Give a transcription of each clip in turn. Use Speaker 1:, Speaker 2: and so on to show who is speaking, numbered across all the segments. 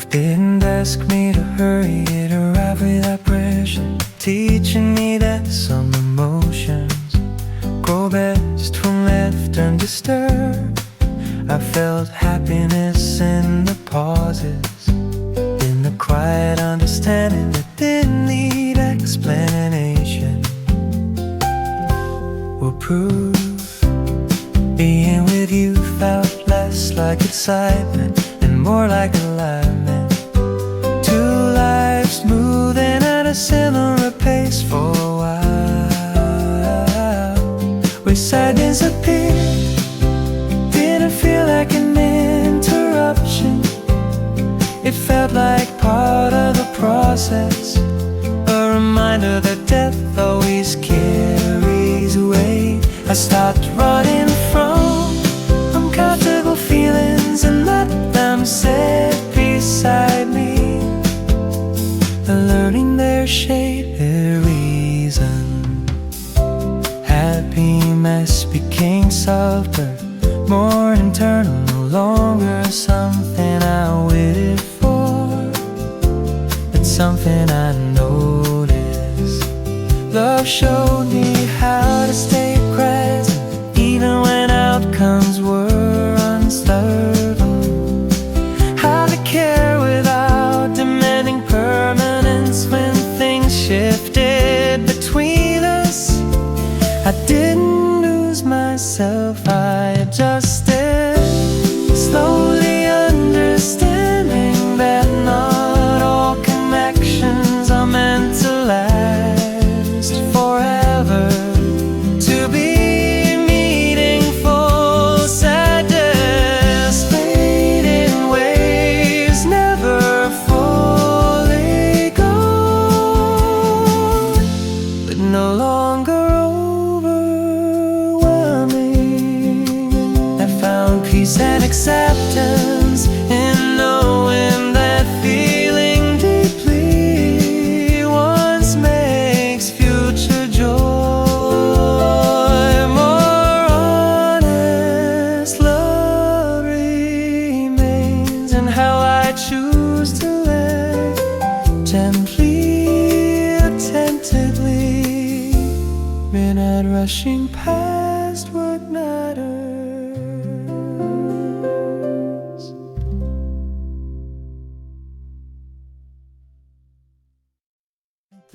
Speaker 1: Love didn't ask me to hurry, it arrived without pressure, teaching me that some emotions grow best when left undisturbed. I felt happiness in the pauses, in the quiet understanding that didn't need explanation or proof. Being with you felt less like excitement and more like alignment. Two lives moving at a similar pace for a while. We side disappeared, didn't feel like an interruption. It felt like part of the process, a reminder that death always carries weight. I stopped running from uncomfortable feelings and let them sit beside me, learning their shape, their reason. Happiness became softer, more internal, no longer something I waited for, but something I noticed. Love showed me how to stay present, even when outcomes were uncertain. How to care without demanding permanence when things shifted between us. I didn't lose myself, I adjusted, slowly understanding that not all connections are meant to last forever. To be meaningful, sadness fading waves never fully gone, but no longer overwhelming. I found peace and acceptance in knowing that feeling deeply once makes future joy more honest. Love remains in how I choose to let gently, attentively. We're not rushing past what matters.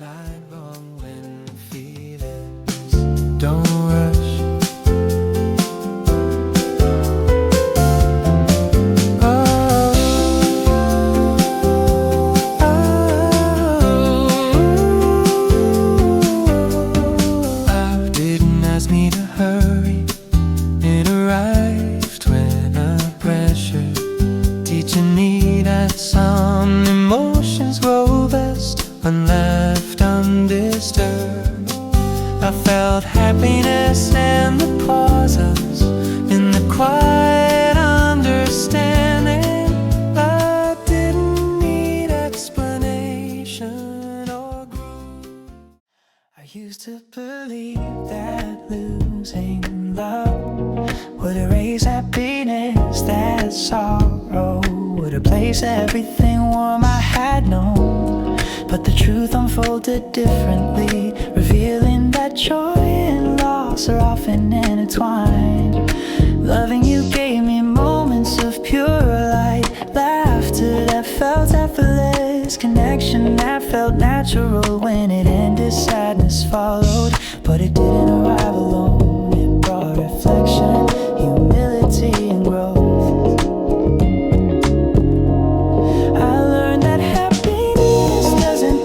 Speaker 1: Right, wrong, when feelings don't rush. Love didn't ask me to hurry, it arrived when under pressure, teaching me that some emotions grow best when left undisturbed. I felt happiness in the pauses, in the quiet understanding. I didn't need explanation or proof. I used to believe that losing love would erase happiness, that sorrow would replace everything warm I had known. But the truth unfolded differently, revealing that joy and loss are often intertwined. Loving you gave me moments of pure light, laughter that felt effortless, connection that felt natural. When it ended, sadness followed, but it didn't arrive alone. It brought reflection, humility, and growth.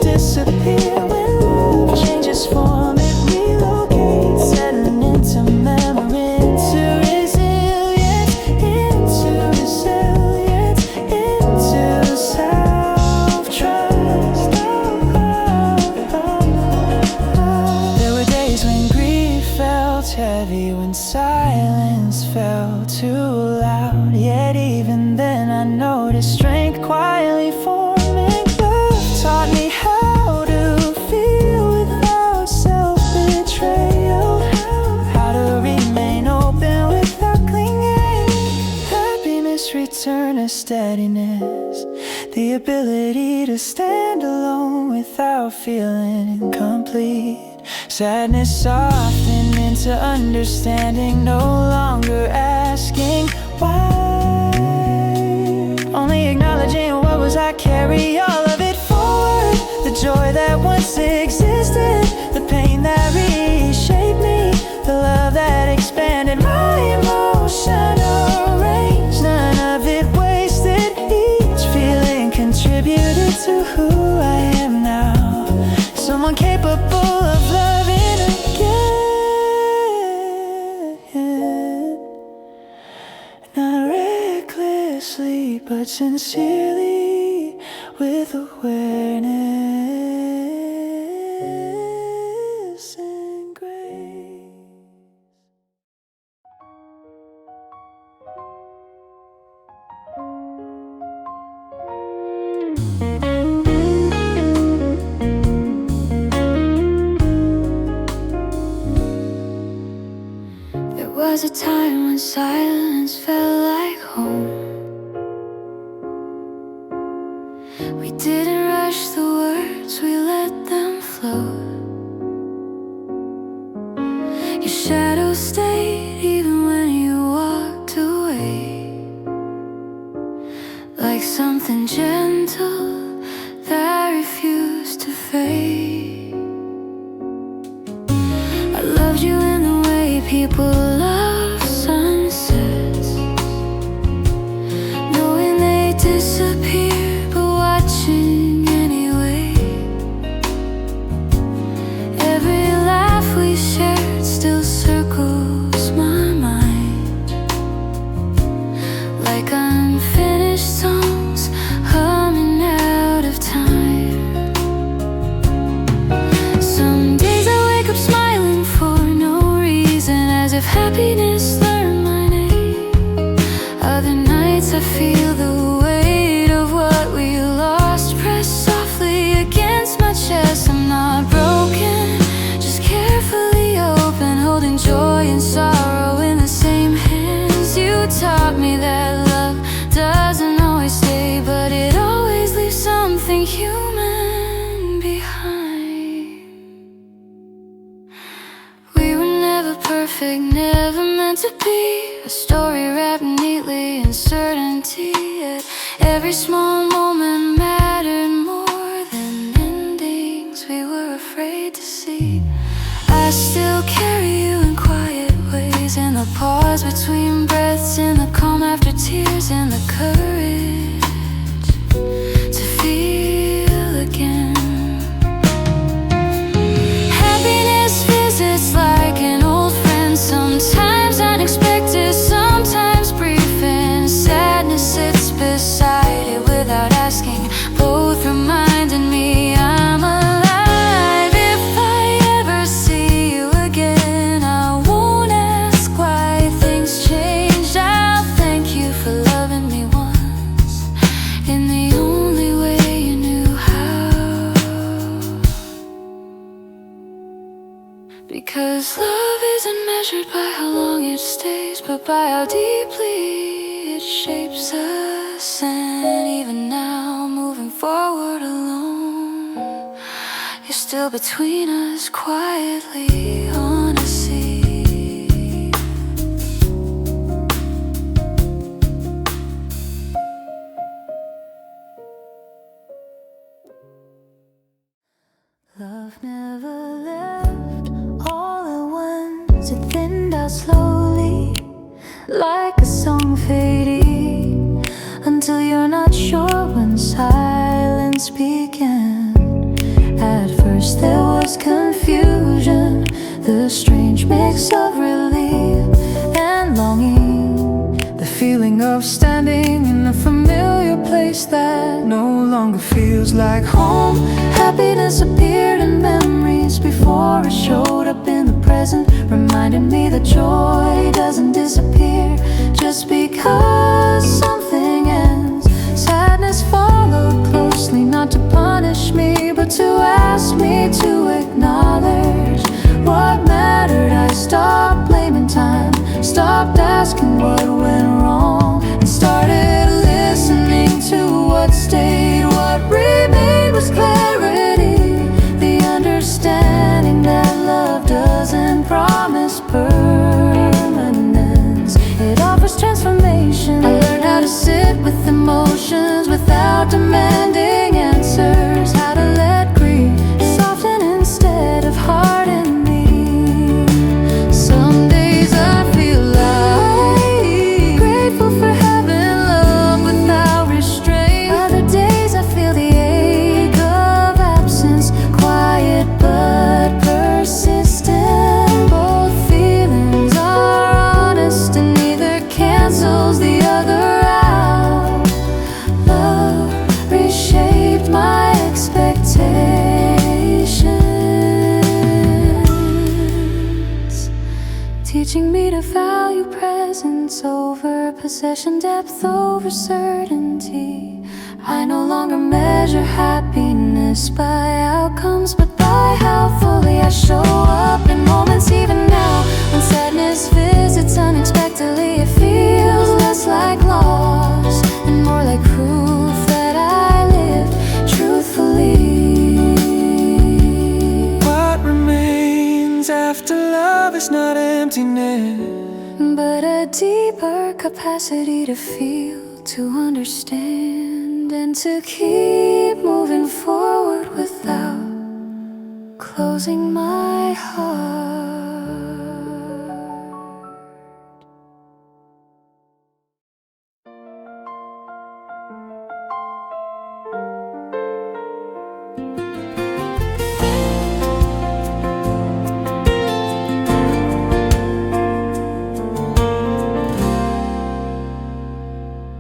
Speaker 1: Disappear when love changes form, it relocates, settling into memory, into resilience, into self-trust. There were days when grief felt heavy, when silence felt too loud. Yet even then I noticed strength quietly forming. Love taught me how to feel without self-betrayal, how to remain open without clinging. Happiness returned to steadiness, the ability to stand alone without feeling incomplete. Sadness softened into understanding, no longer asking why, only acknowledging what was. I carry all of it forward, the joy that once existed, the pain that reshaped me, the love that expanded my emotional range. None of it wasted, each feeling contributed to who I am now. Someone capable of loving again, not recklessly but sincerely, with awareness and grace. There was a time when silence felt like home. We didn't rush the words, we let them flow. Your shadow stayed even when you walked away, like something gentle that refused to fade. I loved you in the way people love sunsets, knowing they disappear, anyway. Every laugh we shared still circles my mind, like unfinished songs humming out of time. Some days I wake up smiling for no reason, as if happiness learned my name. Other nights I feel the weight of what we lost pressed softly against my chest. I'm not broken, just carefully open, holding joy and sorrow in the same hands. You taught me that love doesn't always stay, but it always leaves something human behind. We were never perfect, never meant to be, a story wrapped neatly in certainty. Yet every small moment mattered more than endings we were afraid to see. I still carry you in quiet ways, in the pause between breaths, in the calm after tears, in the courage to feel again. Happiness visits like an old friend, sometimes unexpected, sometimes brief, and sadness sits beside it without asking, both reminding me I'm alive. If I ever see you again, I won't ask why things changed. I'll thank you for loving me once, in the only way you knew how. Because love isn't measured by how long it stays, but by how deeply it shapes us. And even now, moving forward alone, you're still between us, quietly on a sea. Love never left all at once, it thinned out slowly, like a song fading, until you're not sure when silence began. At first there was confusion, the strange mix of relief and longing, the feeling of standing in a familiar place that no longer feels like home. Happiness appeared in memories before it showed up in the present, reminding me that joy doesn't disappear just because something ends. Sadness followed closely, not to punish me, but to ask me to acknowledge what mattered. I stopped blaming time, stopped asking what went wrong, and started listening to what stayed. without demanding answers, how to let grief soften instead of harden me. Some days I feel like grateful for having love without restraint. Other days I feel the ache of absence, quiet but persistent. Both feelings are honest and neither cancels the other out. Love reshaped my expectations, teaching me to value presence over possession, depth over certainty. I no longer measure happiness by outcomes, but by how fully I show up in moments. Even now, when sadness visits unexpectedly, it feels less like loss and more like proof that I lived truthfully.
Speaker 2: What remains after love is not emptiness,
Speaker 1: but a deeper capacity to feel, to understand, and to keep moving forward without closing my heart.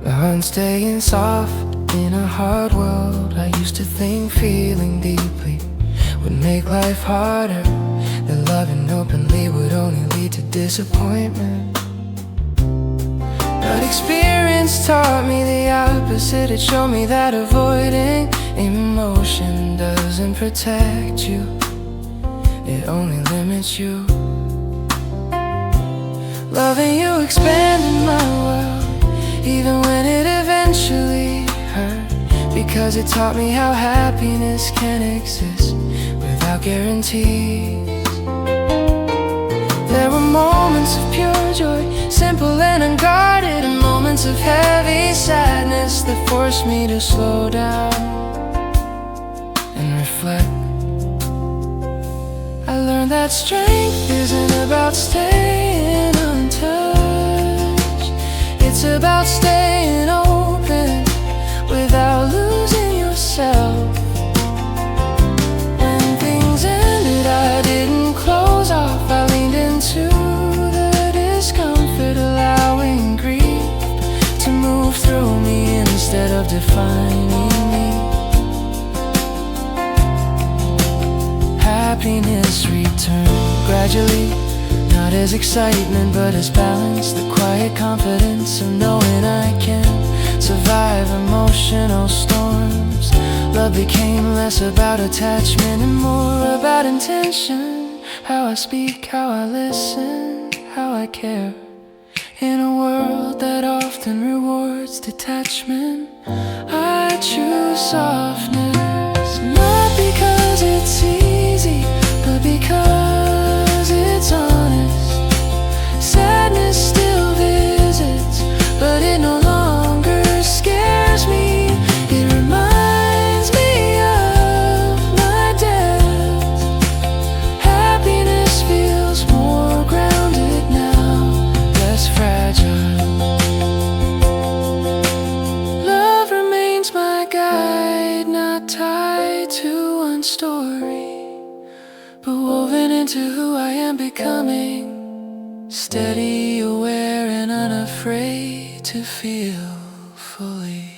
Speaker 2: I'm staying soft in a hard world. I used to think feeling deeply would make life harder, that loving openly would only lead to disappointment. But experience taught me the opposite. It showed me that avoiding emotion doesn't protect you, it only limits you. Loving you expanded my world, even when it eventually hurt, because it taught me how happiness can exist without guarantees. There were moments of pure joy, simple and unguarded, and moments of heavy sadness that forced me to slow down and reflect. I learned that strength isn't about staying untouched, it's about staying open without losing yourself. When things ended, I didn't close off, I leaned into the discomfort, allowing grief to move through me instead of defining me. Happiness returned gradually, not as excitement but as balance, the quiet confidence of knowing I can survive emotional storms. Love became less about attachment and more about intention, how I speak, how I listen, how I care. In a world that often rewards detachment, I choose softness, not because it's easy, but because it's honest. Sadness still visits, but it no longer scares me. It reminds me of my depth. Happiness feels more grounded now, less fragile. Love remains my guide, not tied to one story, but woven into who I am becoming. Steady, aware, and unafraid to feel fully.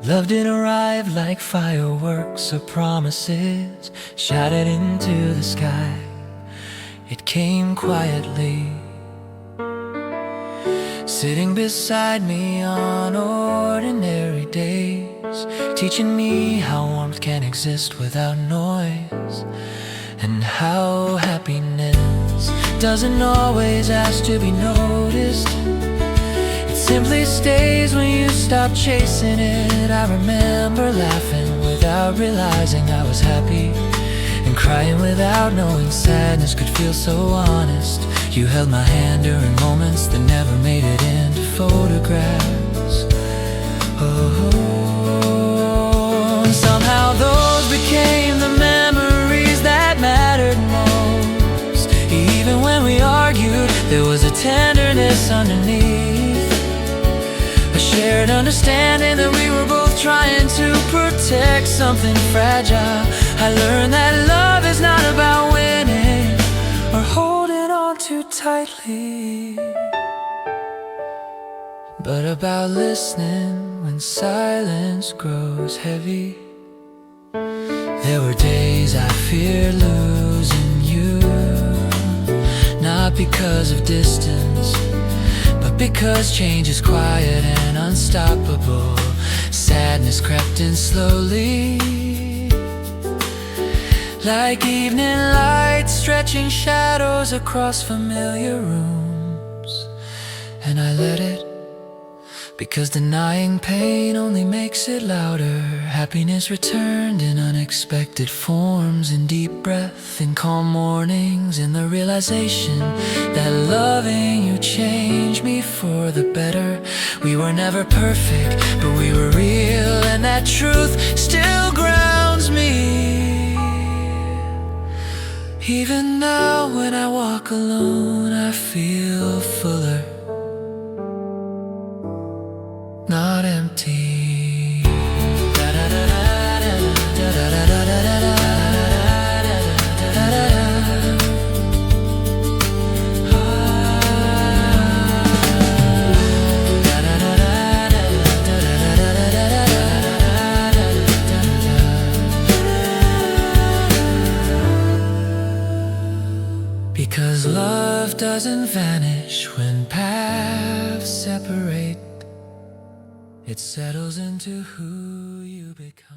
Speaker 2: Love didn't arrive like fireworks or promises shattered into the sky. It came quietly, sitting beside me on ordinary days, teaching me how warmth can exist without noise, and how happiness doesn't always ask to be noticed. It simply stays when you stop chasing it. I remember laughing without realizing I was happy, and crying without knowing sadness could feel so honest. You held my hand during moments that never made it into photographs. Oh, somehow those became the memories that mattered most. Even when we argued, there was a tenderness underneath, a shared understanding that we were both trying to protect something fragile. I learned that love is not about winning or holding on too tightly, but about listening when silence grows heavy. There were days I feared losing you, not because of distance, but because change is quiet and unstoppable. Sadness crept in slowly, like evening light stretching shadows across familiar rooms. And I let it, because denying pain only makes it louder. Happiness returned in unexpected forms, in deep breath, in calm mornings, in the realization that loving you changed me for the better. We were never perfect, but we were real, and that truth still grounds me. Even now when I walk alone, I feel fuller, not empty. Because love doesn't vanish when paths separate. It settles into who you become.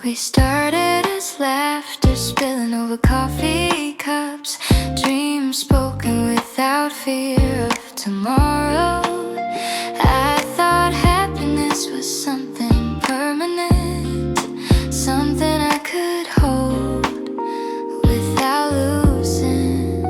Speaker 3: We started as laughter spilling over coffee cups, dreams spoken without fear of tomorrow. I thought happiness was something permanent, something I could hold without losing.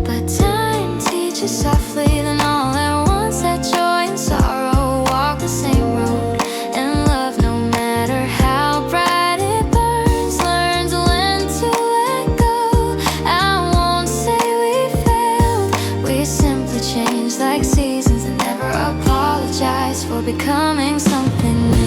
Speaker 3: But time teaches softly, then all at once that joy and sorrow walk the same road. And love, no matter how bright it burns, learns when to let go. I won't say we failed, we simply changed like seasons, and never apologize for becoming something new.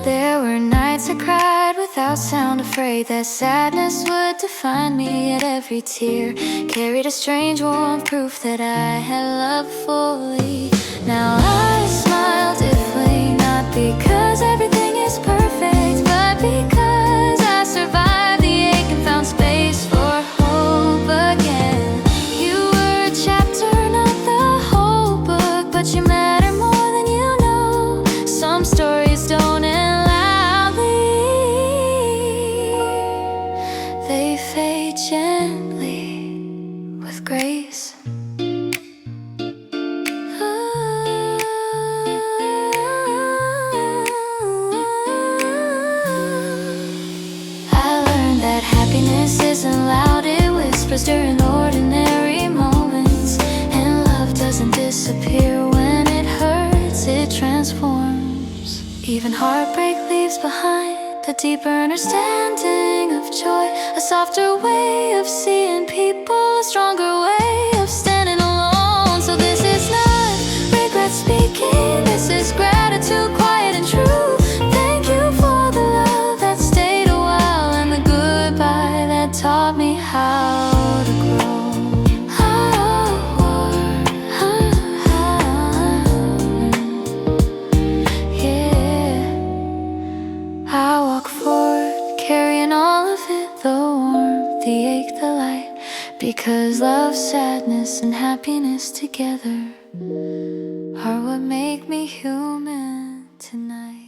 Speaker 3: There were nights I cried without sound, afraid that sadness would define me. Yet every tear carried a strange warm proof that I had loved fully. Now I smile differently, not because everything is perfect, but because I survived the ache and found space for hope again. You were a chapter, not the whole book, but you matter more than you know. Some stories don't end loudly, they fade gently with grace. I learned that happiness isn't loud, it whispers during ordinary moments. And love doesn't disappear when it hurts, it transforms. Even heartbreak leaves behind a deeper understanding of joy, a softer way of seeing people, a stronger way of standing alone. So this is not regret speaking, this is gratitude, quiet and true. Thank you for the love that stayed a while, and the goodbye that taught Because love, sadness, and happiness together are what make me human tonight.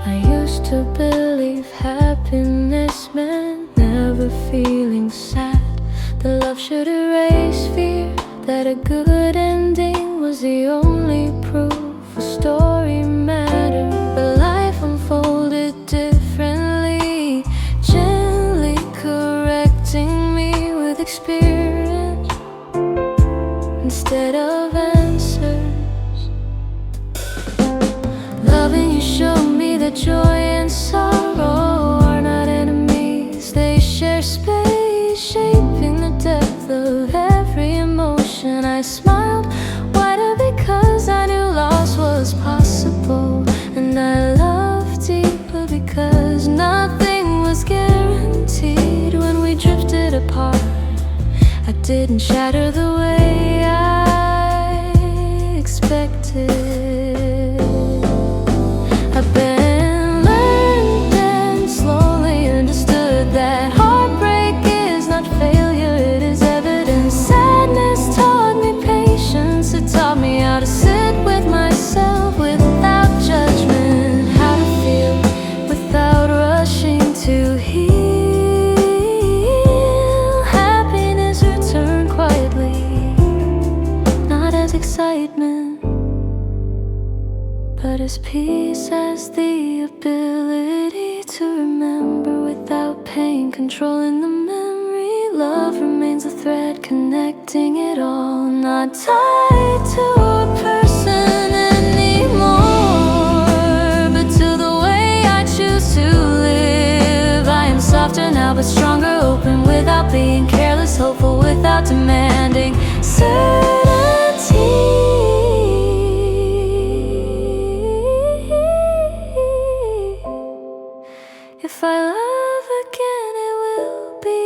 Speaker 3: I used to believe happiness meant never feeling sad, that love should erase fear, that a good ending was the only proof a story mattered. But life unfolded differently, gently correcting me with experience instead of answers. Loving you showed me that joy and sorrow are not enemies. They share space, shaping the depth of every emotion. I smiled wider because I knew loss was possible, and I loved deeper because nothing was guaranteed. When we drifted apart, I didn't shatter the way I expected. I've been learned and slowly understood that heartbreak is not failure, it is evidence. Sadness taught me patience, it taught me how to sit with myself without judgment, how to feel without rushing to heal. Happiness returned quietly, not as excitement, but as peace, as the ability to remember without pain controlling the memory. Love remains a thread connecting it all, not tied to a person anymore, but to the way I choose to live. I am softer now but stronger, open without being careless, hopeful without demanding certainty. If I love again, it will be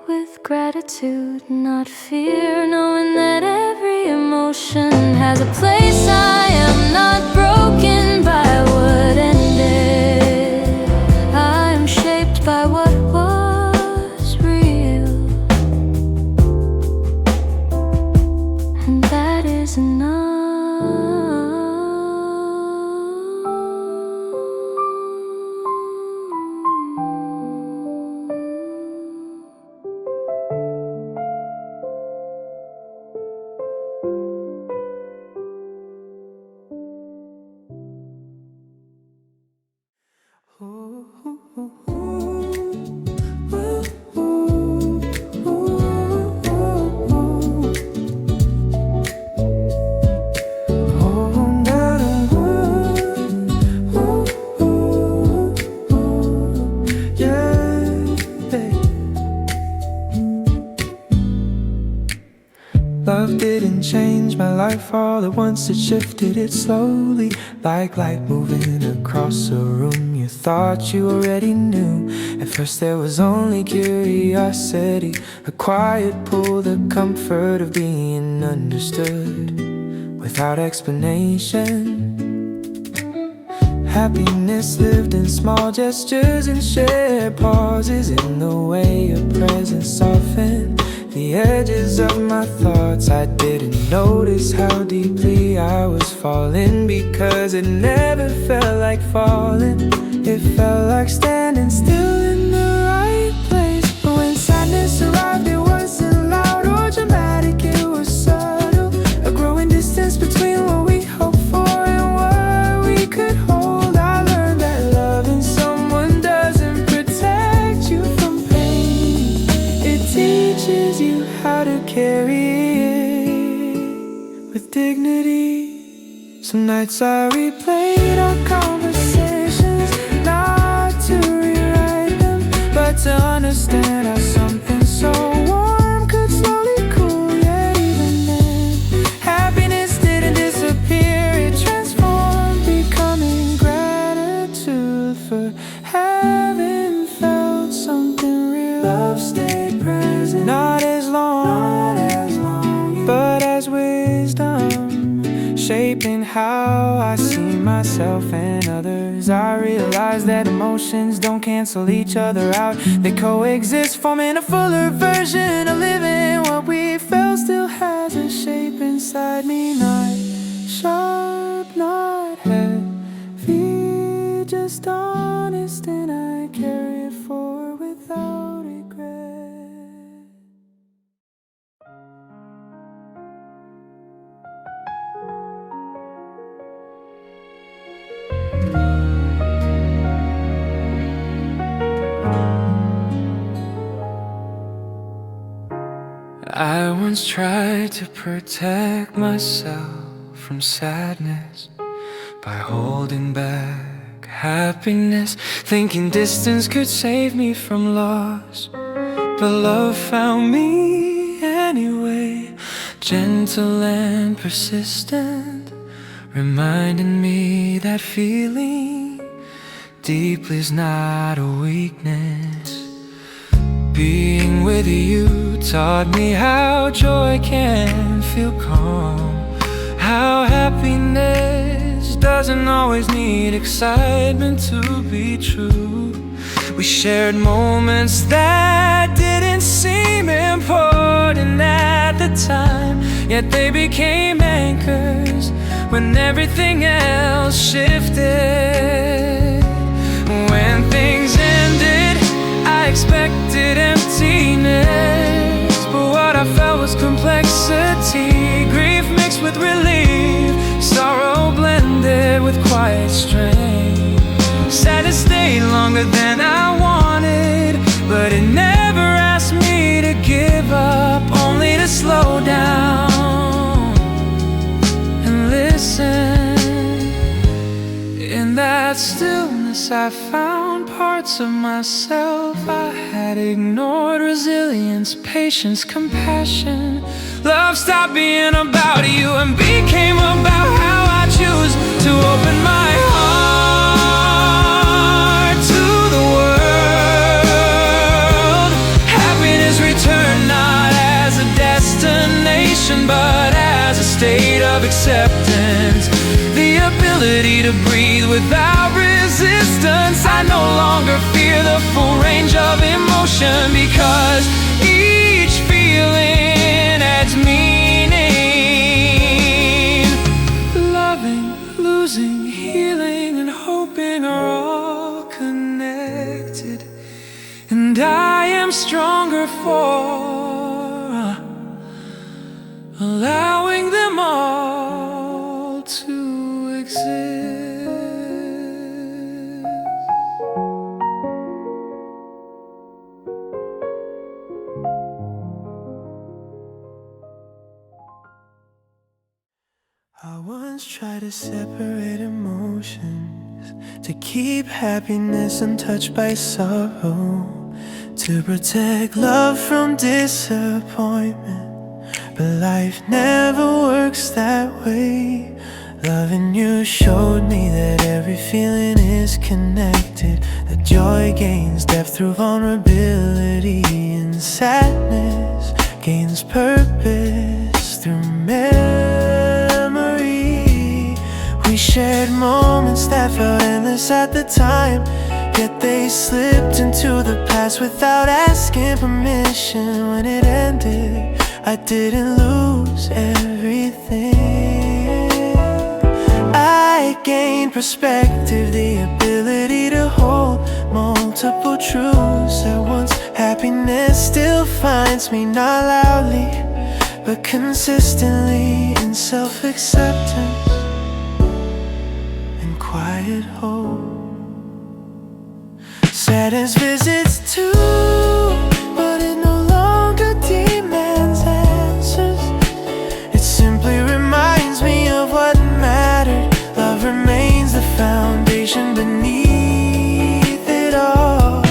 Speaker 3: with gratitude, not fear, knowing that every emotion has a place. I am not broken by what ended, I am shaped by what was real, and that is enough.
Speaker 1: Love didn't change my life all at once, it shifted it slowly, like light moving across a room you thought you already knew. At first there was only curiosity, a quiet pull, the comfort of being understood without explanation. Happiness lived in small gestures and shared pauses, in the way your presence softened the edges of my thoughts. I didn't notice how deeply I was falling, because it never felt like falling. It felt like standing still in the right place. But when sadness arrived, it wasn't loud or dramatic, it was subtle, a growing distance between what we hoped for and what we could hold. I learned that loving someone doesn't protect you from pain, it teaches you how to carry it with dignity. Some nights I replayed our conversations, not to rewrite them, but to understand how something so warm could slowly cool. Yeah, even then, happiness didn't disappear, it transformed, becoming gratitude for having felt something real. Love stayed present, not as long how I see myself and others. I realize that emotions don't cancel each other out. They coexist, forming a fuller version of living. What we felt still has a shape inside me. Not sharp, not heavy, just honest, and I carry it forward without regret. I once tried to protect myself from sadness by holding back happiness, thinking distance could save me from loss. But love found me anyway, gentle and persistent, reminding me that feeling deeply is not a weakness. Being with you taught me how joy can feel calm, how happiness doesn't always need excitement to be true. We shared moments that didn't seem important at the time, yet they became anchors when everything else shifted. When things ended, I expected emptiness, but what I felt was complexity, grief mixed with relief, sorrow blended with quiet strength. Sadness stayed longer than I wanted, but it never asked me to give up, only to slow down and listen. In that stillness I found parts of myself I had ignored. Resilience, patience, compassion. Love stopped being about you and became about how I choose to open my heart to the world. Happiness returned not as a destination, but as a state of acceptance. The ability to breathe without resistance. I no longer fear the full range of emotion, because each feeling adds meaning. Loving, losing, healing, and hoping are all connected, and I am stronger for allowing them all to exist. I once tried to separate emotions, to keep happiness untouched by sorrow, to protect love from disappointment. But life never works that way. Loving you showed me that every feeling is connected, that joy gains depth through vulnerability, and sadness gains purpose through memory. We shared moments that felt endless at the time, yet they slipped into the past without asking permission. When it ended, I didn't lose everything. I gained perspective, the ability to hold multiple truths at once. Happiness still finds me, not loudly, but consistently, in self-acceptance and quiet hope. Sadness visits too, but it no longer demands answers. It simply reminds me of what mattered. Love remains the foundation beneath it all,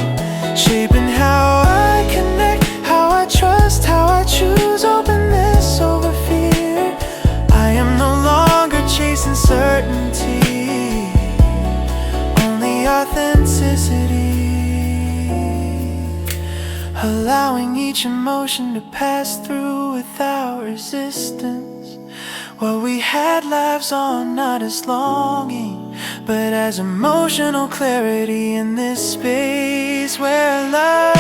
Speaker 1: shaping how I connect, how I trust, how I choose openness over fear. I am no longer chasing certainty, only authenticity. Allowing each emotion to pass through without resistance, What we had lives on, not as longing, but as emotional clarity in this space where love,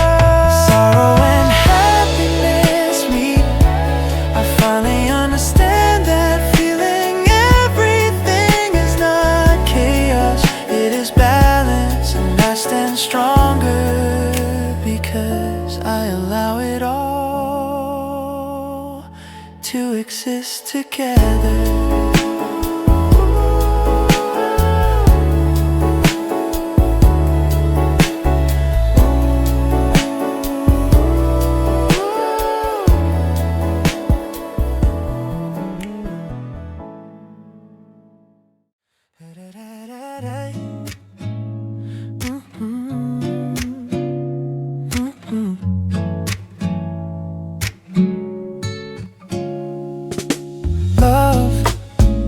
Speaker 1: sorrow and happiness meet. I finally understand that feeling. Everything is not chaos, it is balance, and I stand stronger because I allow it all to exist together.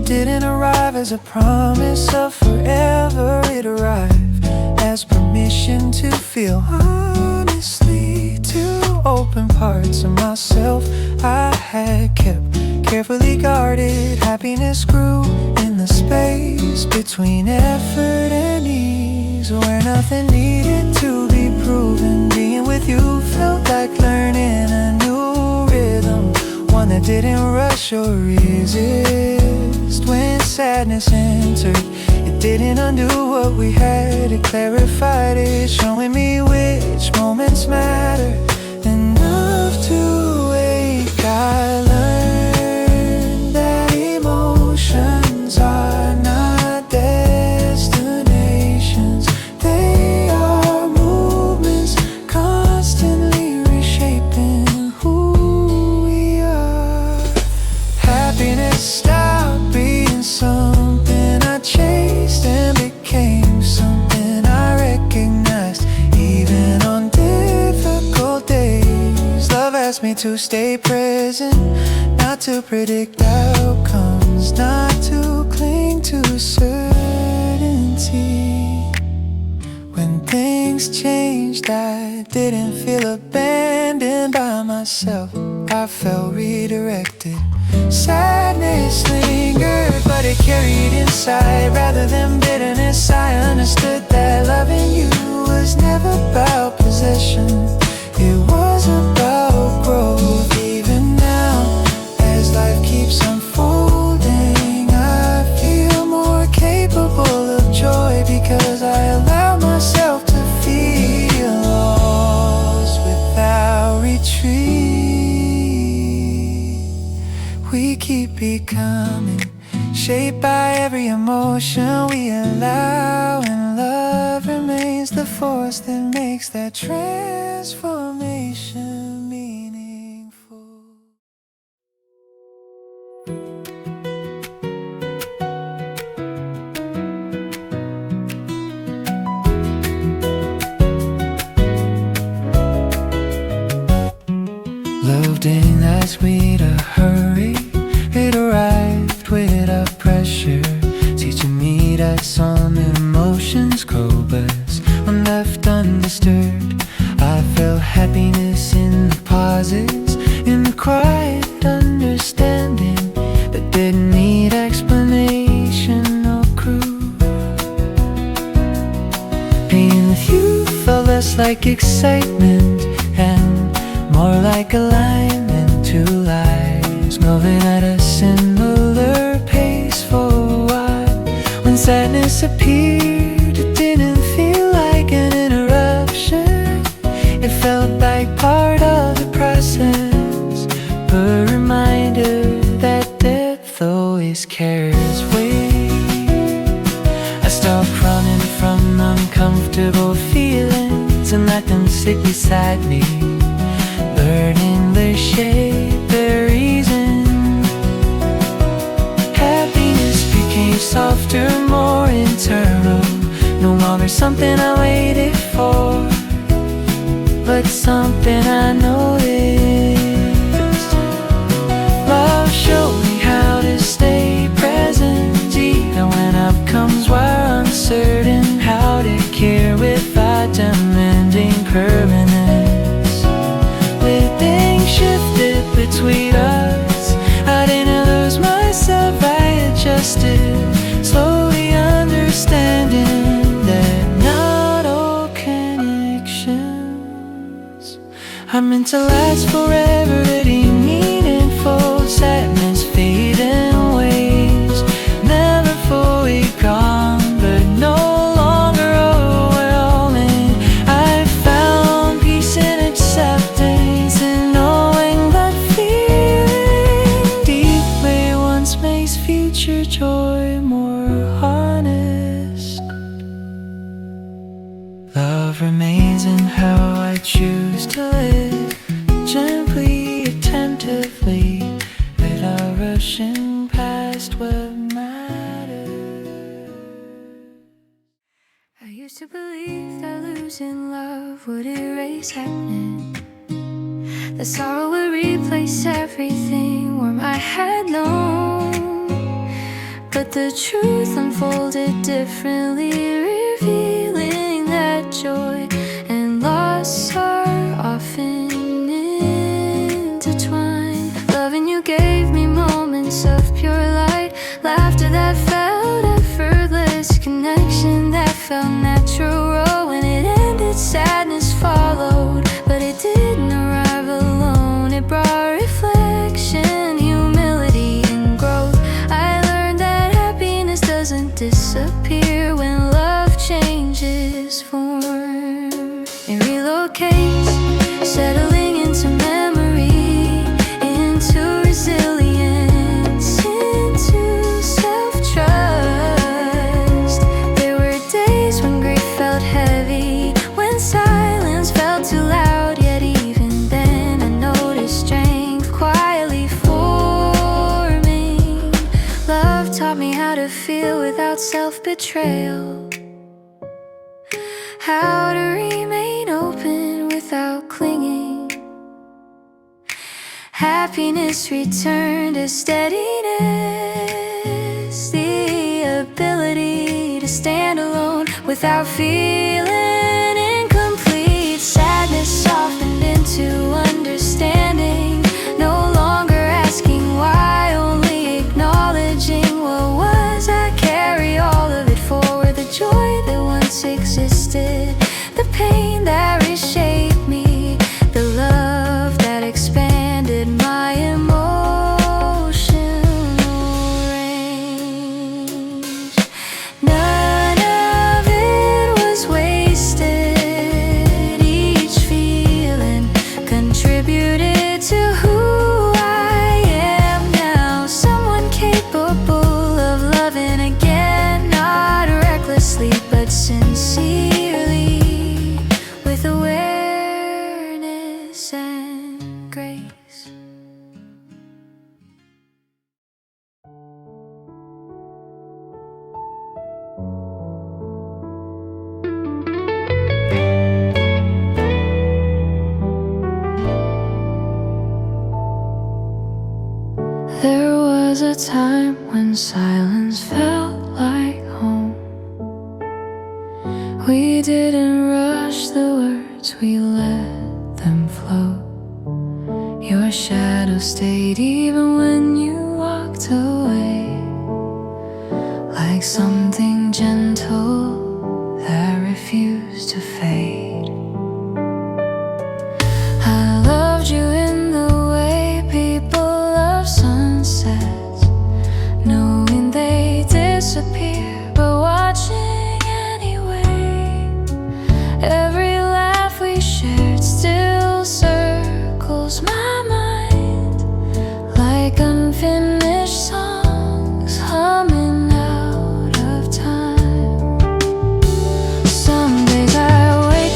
Speaker 1: Didn't arrive as a promise of forever. It arrived as permission to feel honestly, to open parts of myself I had kept carefully guarded. Happiness grew in the space between effort and ease, where nothing needed to be proven. Being with you felt like learning a new rhythm, one that didn't rush or resist. When sadness entered, it didn't undo what we had. It clarified it, showing me which moments matter enough to wake. I learned that emotions are not destinations, they are movements constantly reshaping who we are. Happiness stopped being something I chased and became something I recognized. Even on difficult days, love asked me to stay present, not to predict outcomes, not to cling to certainty. When things changed, I didn't feel abandoned by myself, I felt redirected. Sadness lingered, but it carried inside. Rather than bitterness, I understood that loving you was never about possession, it was about growth. Even now, as life keeps unfolding, I feel more capable of joy because I allow myself to feel lost without retreat. We keep becoming, shaped by every emotion we allow, and love remains the force that makes that transformation meaningful. Love didn't ask me to hurry, it arrived without pressure, teaching me that some emotions grow best when left undisturbed. I felt happiness in the pauses, in the quiet understanding that didn't need explanation or proof. Being with you felt less like excitement and more like alignment. Two lives moving at a similar pace for a while. When sadness appeared, it didn't feel like an interruption, it felt like part of the process, a reminder that depth always carries weight. I stopped running from uncomfortable feelings and let them sit beside me, learning their shape, their reason. Happiness became softer, more internal, no longer something I waited for, but something I noticed. Love showed me how to stay present, even when outcomes were uncertain, how to care without demanding permanence. When things shifted between us, I didn't lose myself, meant to last forever, really meaningful. Sadness fading ways, never fully gone, but no longer overwhelming. I found peace in acceptance and knowing that feeling deeply once makes future joy more honest. Love remains in how I choose to live, gently, attentively, without rushing past what matters.
Speaker 3: I used to believe that losing love would erase happening, that sorrow would replace everything warm I had known. But the truth unfolded differently, revealing that joy and loss are often intertwined. Loving you gave me moments of pure light, laughter that felt effortless, connection that felt natural. When it ended, sadness followed, but it didn't arrive alone. It brought reflection, humility, and growth. I learned that happiness doesn't disappear when love changes form. It relocates, settling into memory, into resilience, into self-trust. There were days when grief felt heavy, when silence felt too loud, yet even then I noticed strength quietly forming. Love taught me how to feel without self-betrayal, how to remain open without clinging. Happiness returned to steadiness, the ability to stand alone without feeling incomplete. Sadness softened into understanding, no longer asking why, only acknowledging what was. I carry all of it forward, the joy that once existed, the pain that reshaped me, the love that expanded my emotional range. None of it was wasted, each feeling contributed to who I am now. Someone capable of loving again, not recklessly but sincerely, with awareness and grace. There was a time when silence felt like home. We didn't rush the words, we let them flow. Your shadow stayed even when you walked away, like something gentle that refused to fade. I loved you in the way people love sunsets, knowing they disappear, but watching anyway. Every laugh we shared still circles my mind, like unfinished songs humming out of time. Some days I wake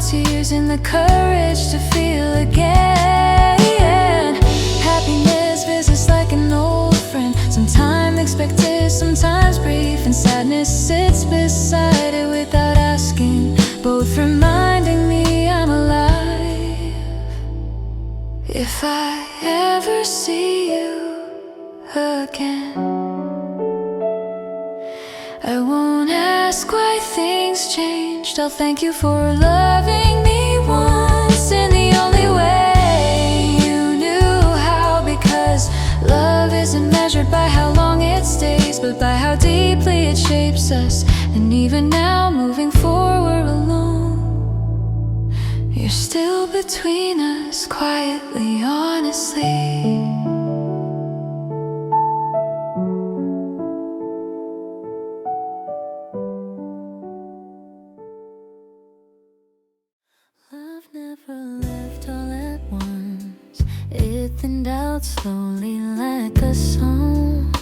Speaker 3: tears and the courage to feel again. Happiness visits like an old friend, sometimes expected, sometimes brief, and sadness sits beside it without asking, both reminding me I'm alive. If I ever see you again, I won't ask why things changed. I'll thank you for loving me once in the only way you knew how, because love isn't measured by how long it stays, but by how deeply it shapes us. And even now, moving forward alone, you're still between us, quietly, honestly. Love never left all at once. It thinned out slowly like a song,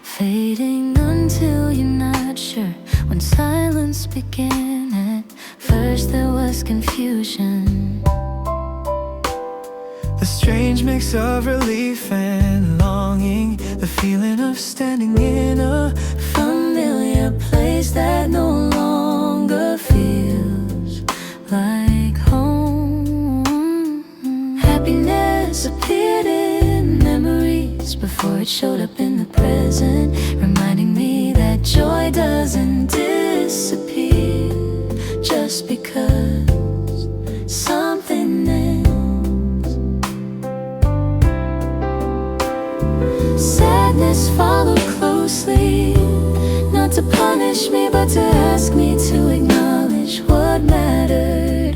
Speaker 3: fading until you're not sure when silence began. At first there was confusion,
Speaker 1: The strange mix of relief and longing, the feeling of standing in a
Speaker 3: familiar place that no longer feels like home. Happiness appeared in memories before it showed up in the present, reminding me that joy doesn't disappear just because something ends. Sadness followed closely, not to punish me but to ask me to acknowledge what mattered.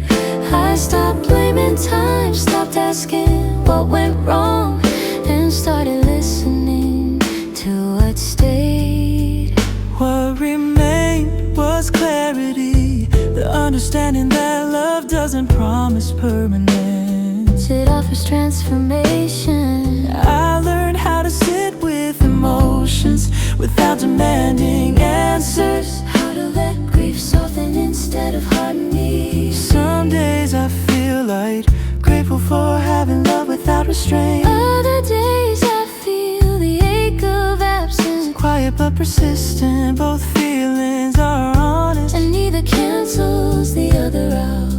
Speaker 3: I stopped blaming time, stopped asking what went wrong, and started listening to what stayed.
Speaker 1: What remained was clarity, the understanding that love doesn't promise permanence.
Speaker 3: It offers transformation.
Speaker 1: I learned how to sit with emotions without demanding answers,
Speaker 3: How to let grief soften instead of harden me.
Speaker 1: Some days I feel light, grateful for having love without restraint.
Speaker 3: Other days I feel the ache of absence,
Speaker 1: Quiet but persistent, both feelings are honest.
Speaker 3: and neither cancels the other out.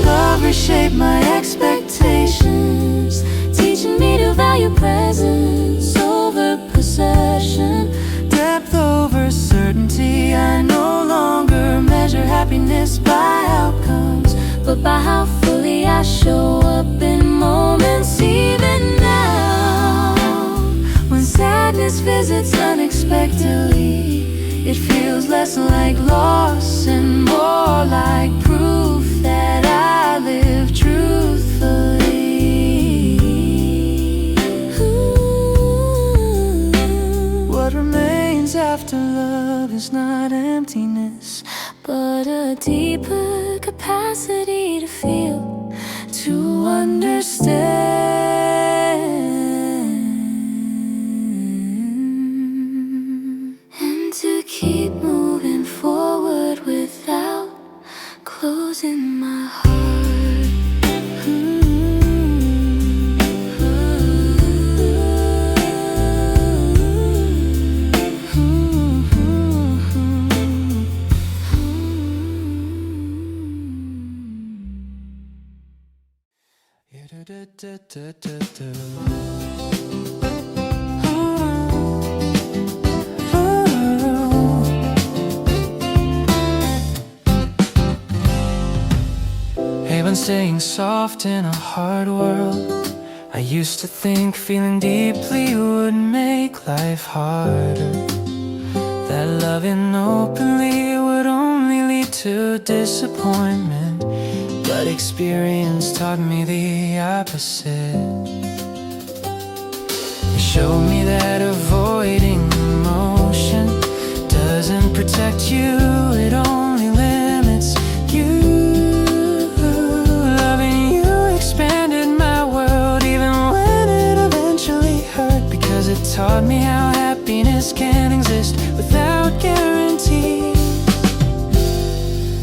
Speaker 1: Love reshaped my expectations,
Speaker 3: Teaching me to value presence over possession.
Speaker 1: depth over certainty. I no longer measure happiness by outcomes,
Speaker 3: But by how fully I show up in moments, even now. When sadness visits unexpectedly, it feels less like loss and more like proof that I live truthfully.
Speaker 1: What remains after love is not emptiness,
Speaker 3: But a deeper capacity to feel, to understand, and to keep moving forward without closing my heart.
Speaker 1: Haven staying soft in a hard world. I used to think feeling deeply would make life harder, that loving openly would only lead to disappointment. But experience taught me the opposite.
Speaker 2: showed me that avoiding emotion doesn't protect you, it only limits you. Loving you expanded my world, even when it eventually hurt, because it taught me how happiness can exist without guarantees.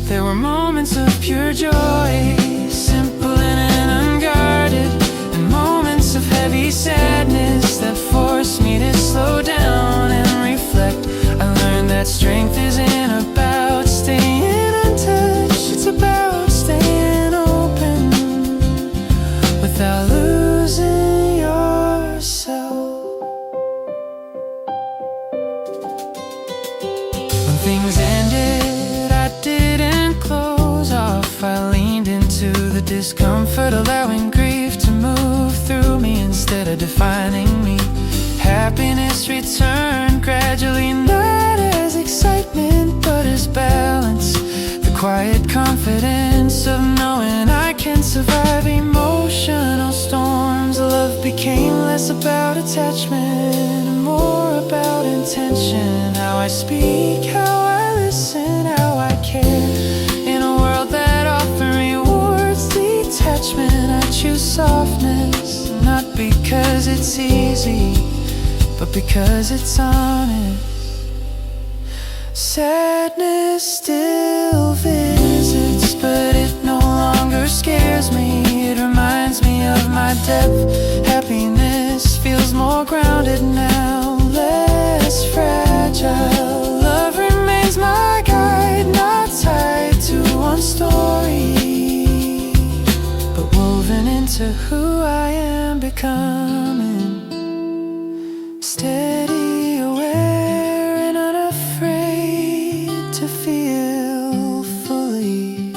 Speaker 2: There were moments of pure joy, simple and unguarded, and moments of heavy sadness that forced me to slow down and reflect. I learned that strength isn't about staying untouched, it's about staying open without losing yourself. When things ended, I didn't close off. I leaned into the discomfort, allowing grief to move through me instead of defining me. Happiness returned gradually, not as excitement, but as balance. The quiet confidence of knowing I can survive emotional storms. Love became less about attachment and more about intention. How I speak, how I listen, how I care. In a world that often rewards detachment, I choose softness, not because it's easy, but because it's honest. Sadness still visits, but it no longer scares me. It reminds me of my depth. Happiness feels more grounded now, less fragile. Love remains my guide, not tied to one story, but woven into who I am becoming. Steady, aware, and unafraid to feel fully.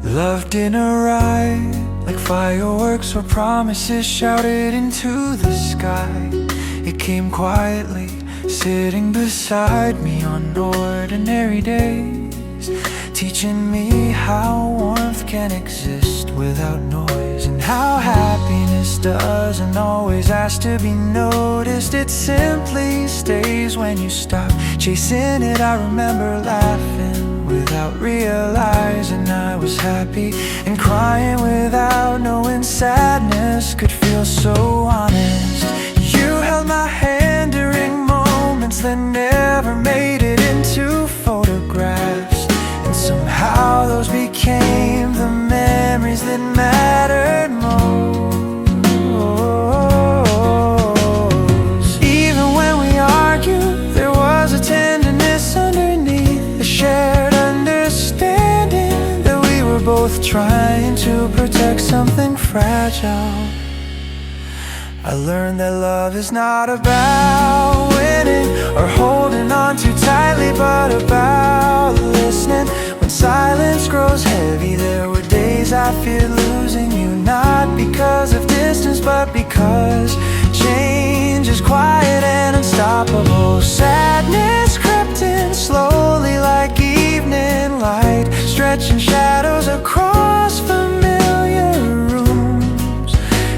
Speaker 1: Love didn't arrive like fireworks or promises shouted into the sky. It came quietly, sitting beside me on ordinary days, teaching me how warmth can exist without noise, and how happiness doesn't always ask to be noticed. It simply stays when you stop chasing it. I remember laughing without realizing I was happy, and crying without knowing sadness could feel so honest. You held my hand during moments that never made it into photographs, and somehow those became the memories that mattered most. Even when we argued, there was a tenderness underneath, a shared understanding that we were both trying to protect something fragile. I learned that love is not about winning or holding on too tightly, but about listening. When silence grows heavy, there were days I feared losing you, not because of distance, but because change is quiet and unstoppable. Sadness crept in slowly like evening light, stretching shadows across familiar rooms,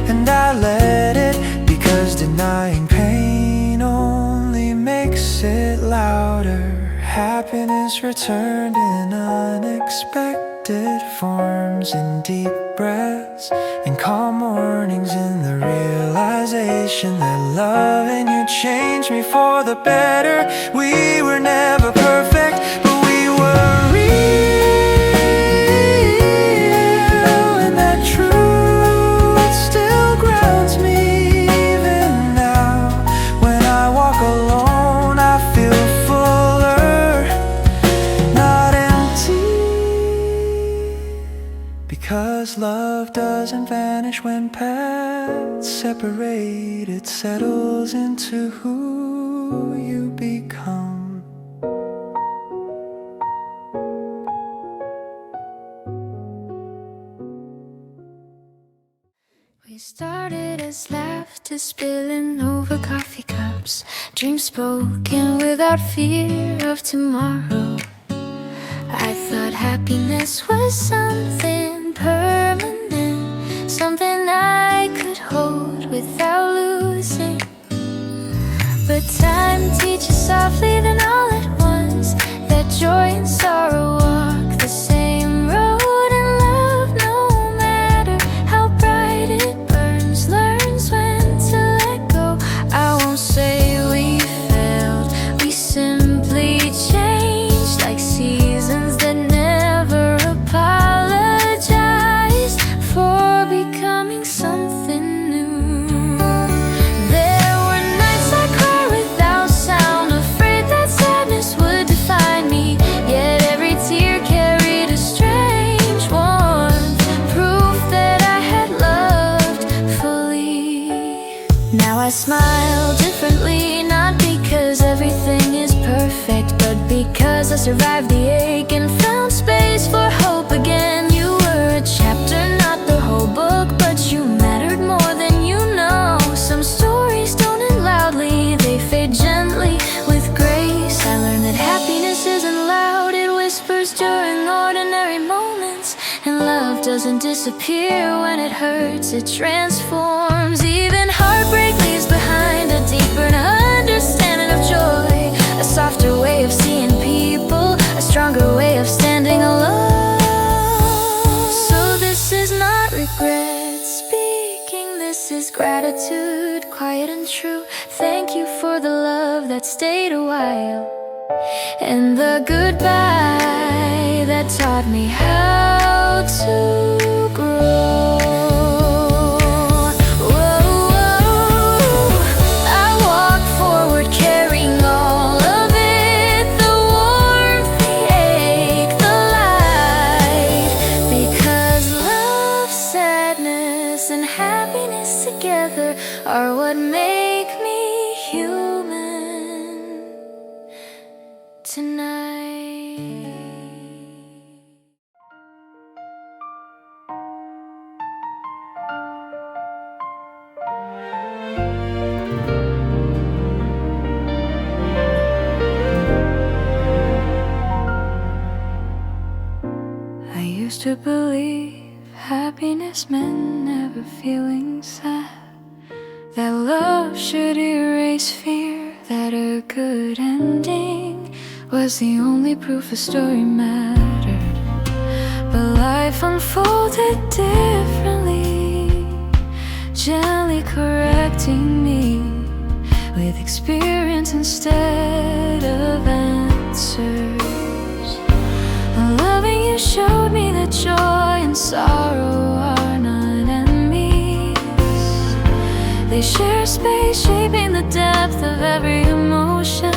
Speaker 1: and I let it, because denying pain only makes it louder. Happiness returned in unexpected forms, in deep breaths and calm mornings, in the realization that loving you changed me for the better. We were never perfect, but we were real, and that truth still grounds me. Even now, when I walk alone, I feel fuller, not empty, Because love doesn't vanish when paths separate. It settles into who you become.
Speaker 3: We started as laughter spilling over coffee cups, dreams spoken without fear of tomorrow. I thought happiness was something permanent, something I could hold without losing. But time teaches softly then all at once that joy and sorrow walk the same road, and love, no matter how bright it burns, learns when to let go. I won't say we failed, we simply changed, like seasons that never apologize for becoming something new. There were nights I cried without sound, afraid that sadness would define me. Yet every tear carried a strange warmth, proof that I had loved fully. Now I smile differently, not because everything is perfect, but because I survived the ache and found space for hope again. You were a chapter, not the whole book, but you mattered more than you know. Some stories don't end loudly, they fade gently with grace. I learned that happiness isn't loud, it whispers during ordinary moments. And love doesn't disappear when it hurts, it transforms. Even heartbreak leaves behind a deeper understanding of joy, a softer way of seeing people, a stronger way of standing alone. So this is not regret speaking, this is gratitude, quiet and true. Thank you for the love that stayed a while, and the goodbye that taught me how to grow. I walk forward carrying all of it, the warmth, the ache, the light. Because love, sadness, and happiness together are what make me human tonight. I used to believe happiness meant never feeling sad, that love should erase fear, that a good ending was the only proof a story mattered. But life unfolded differently, gently correcting me with experience instead of answers. Loving you showed me that joy and sorrow are not enemies. They share space, shaping the depth of every emotion.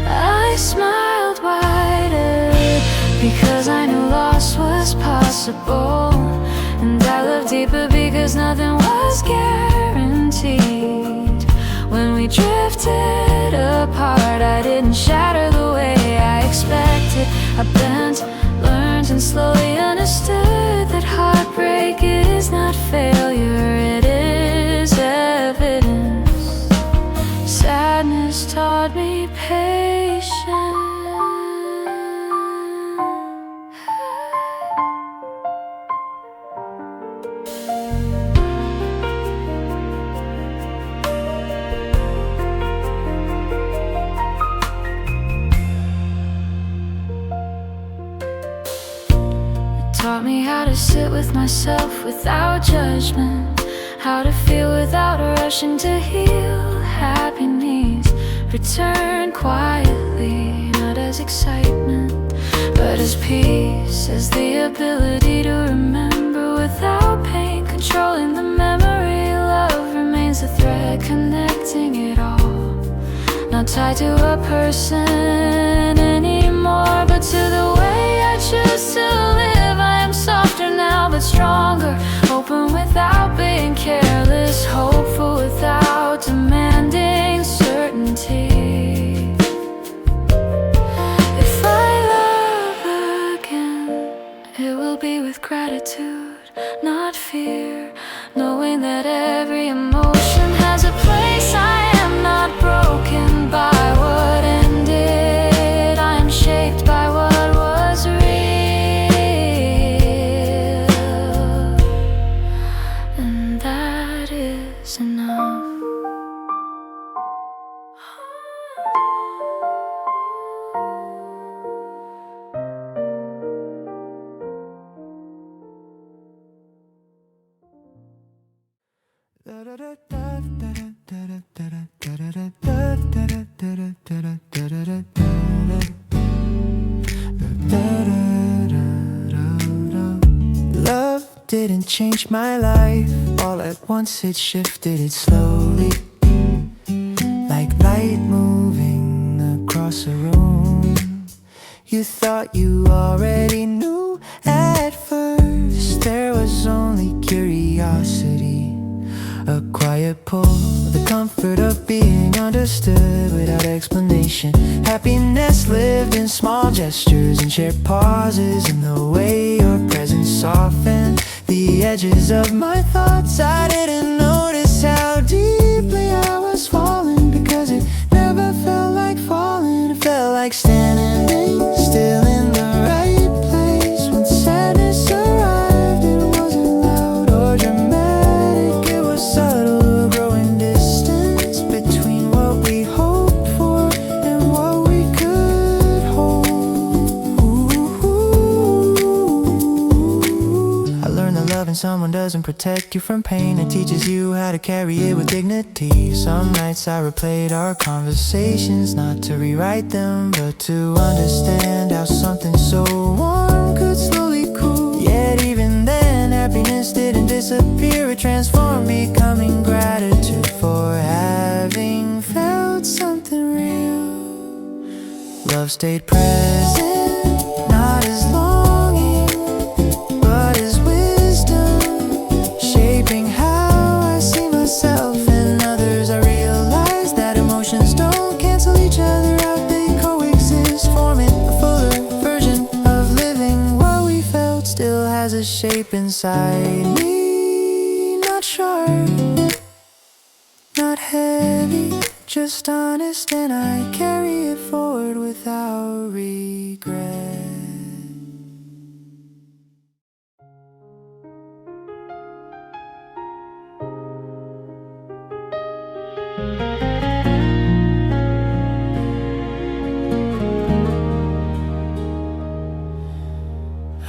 Speaker 3: I smiled wider because I knew loss was possible, and I loved deeper because nothing was guaranteed. When we drifted apart, I didn't shatter the way I expected. I bent, learned, and slowly understood that heartbreak is not failure, it is evidence. Sadness taught me patience. Taught me how to sit with myself without judgment, how to feel without rushing to heal. Happy needs return quietly, not as excitement, but as peace, as the ability to remember without pain controlling the memory. Love remains a thread connecting it all, not tied to a person anymore, but to the way I door, open without being careless, hopeful without demanding certainty. If I love again, it will be with gratitude, not fear, knowing that every emotion has a place. I am not broken by what ended, I am shaped by what was real, and that is enough.
Speaker 1: Love didn't change my life. All at once it shifted it slowly, like light moving across a room. You thought you already knew. At first there was only curiosity, a quiet pull, the comfort of being understood without explanation. Happiness lived in small gestures and shared pauses, in the way your presence softened the edges of my thoughts. I didn't notice how deeply I was falling, because it never felt like falling. It felt like standing still in the right place. When sadness arrived, it wasn't loud or dramatic, it was subtle, growing distance between what we hoped for and what we could hold. I learned that loving someone doesn't protect you from pain, it teaches you how to carry it with dignity. Some nights I replayed our conversations, not to rewrite them, but to understand how something so warm could slowly cool. Yet even then, happiness didn't disappear, it transformed, becoming gratitude for having felt something real. Love stayed present, not as longing, but as wisdom, shaping how I see myself and others. I realized that emotions don't cancel each other out, they coexist, forming a fuller version of living. What we felt still has a shape inside me, not sharp, not heavy, just honest, and I carry it forward without regret.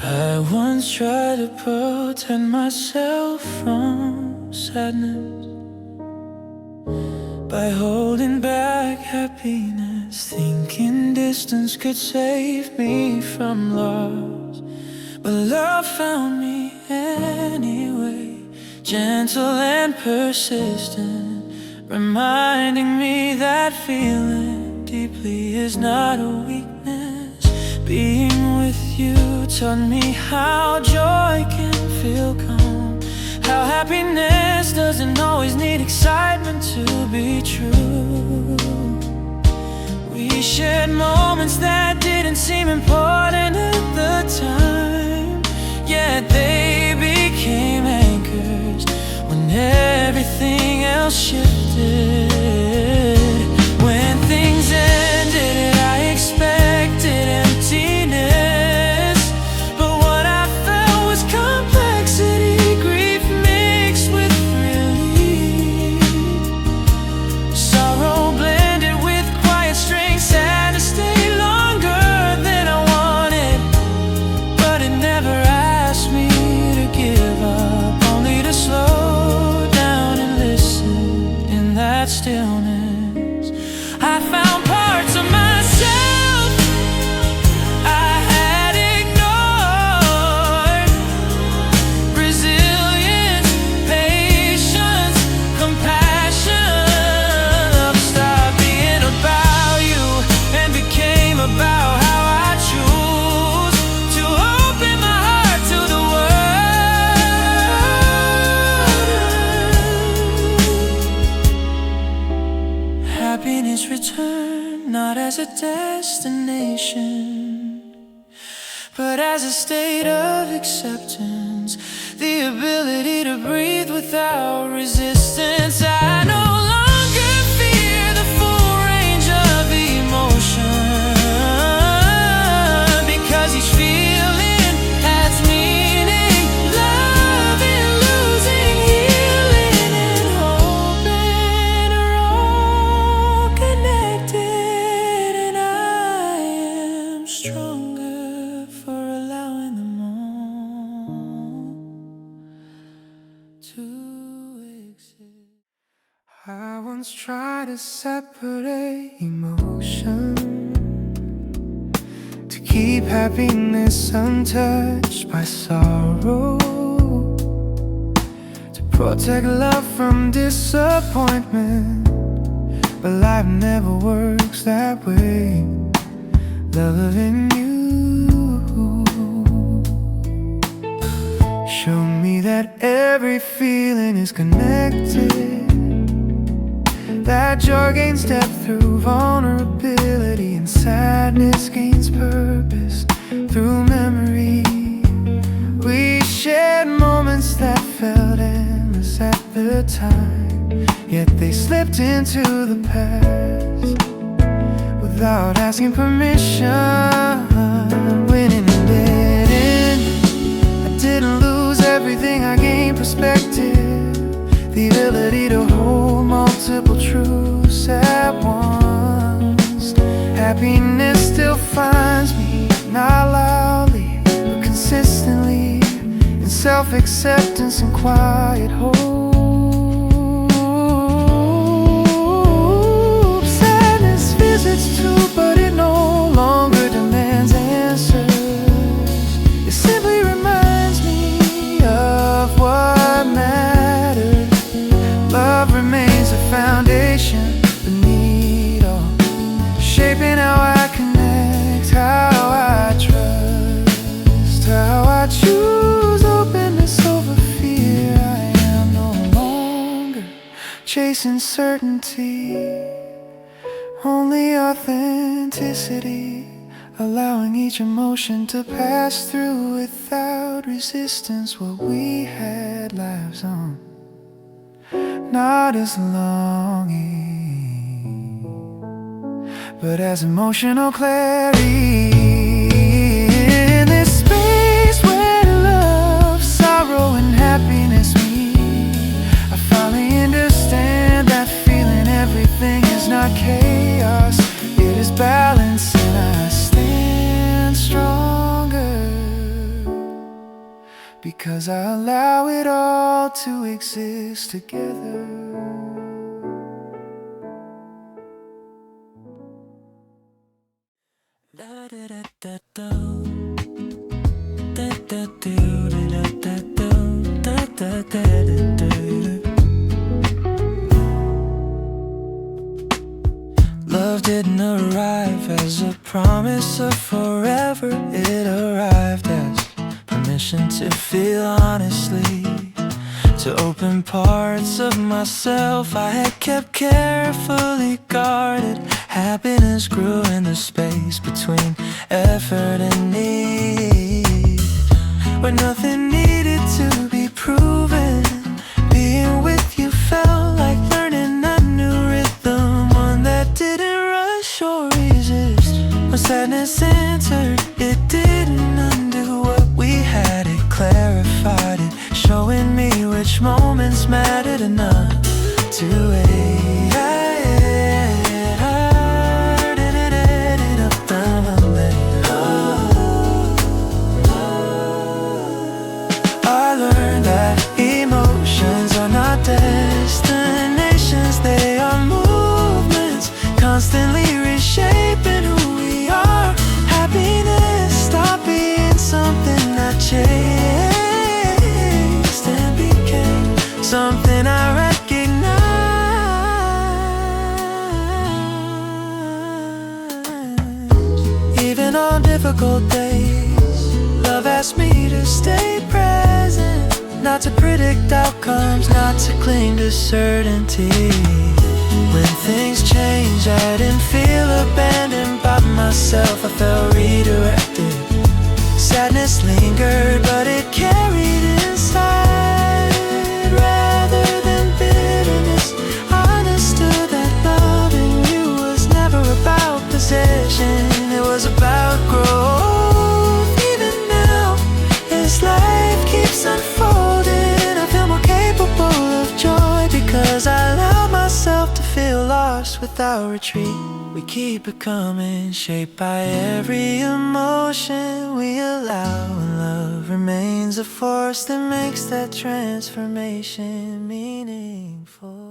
Speaker 1: I once tried to protect myself from sadness by holding back happiness, thinking distance could save me from loss. But love found me anyway, gentle and persistent, reminding me that feeling deeply is not a weakness. Being with you taught me how joy can feel calm, how happiness doesn't always need excitement to be true. We shared moments that didn't seem important at the time, yet they became anchors when everything else shifted. When things ended, I expected emptiness, but what I felt was complexity, grief mixed with relief, sorrow blended with quiet strength, sadness stayed longer than I wanted, but it never asked me to give up, only to slow down and listen in that stillness.
Speaker 2: as a destination, but as a state of acceptance, the ability to breathe without resistance. I no longer fear the full range of emotion, because each feeling has meaning. Loving, losing, healing, and hoping are all connected, and I am stronger for allowing them all to exist. I once tried to separate emotion, to keep happiness untouched by sorrow, to protect love from disappointment, but life never works that way. Loving you show me that every feeling is connected, that joy gains depth through vulnerability, and sadness gains purpose through memory. We shared moments that felt endless at the time, yet they slipped into the past without asking permission. Winning and dead, I didn't lose everything, I gained perspective, the ability to hold multiple truths at once. Happiness still finds me, not loudly, but consistently, in self-acceptance and quiet hope. Sadness visits too, but it no longer demands answers. It simply reminds me of what matters. Love remains a foundation beneath all, shaping how I connect, how I trust, how I choose openness over fear. I am no longer chasing certainty, only authenticity, allowing each emotion to pass through without resistance. What we had lives on, not as longing, but as emotional clarity. In this space where love, sorrow, and happiness meet, I finally understand that feeling everything is not chaos, it is balance, and I stand stronger because I allow it all to exist together. Love didn't arrive as a promise of forever, it arrived as permission to feel honestly, to open parts of myself I had kept carefully guarded. Happiness grew in the space between effort and need, where nothing needed to be proven. Being with you felt like learning a new rhythm, one that didn't rush or resist. When sadness entered, it didn't undo what we had, it clarified it, showing me which moments mattered enough to wait. I learned that emotions are not destinations, they are movements, constantly reshaping who we are. Happiness stopped being something I chased and became something I recognize. Even on difficult days, love asked me to stay present, not to predict outcomes, not to cling to certainty. When things change, I didn't feel abandoned,
Speaker 1: myself, I felt redirected. Sadness lingered, but it carried inside. Rather than bitterness, I understood that loving you was never about possession. It was about growth. Even now, as life keeps unfolding, I feel more capable of joy because I allowed myself to feel lost without retreat. We keep becoming, shaped by every emotion we allow, and love remains a force that makes that transformation meaningful.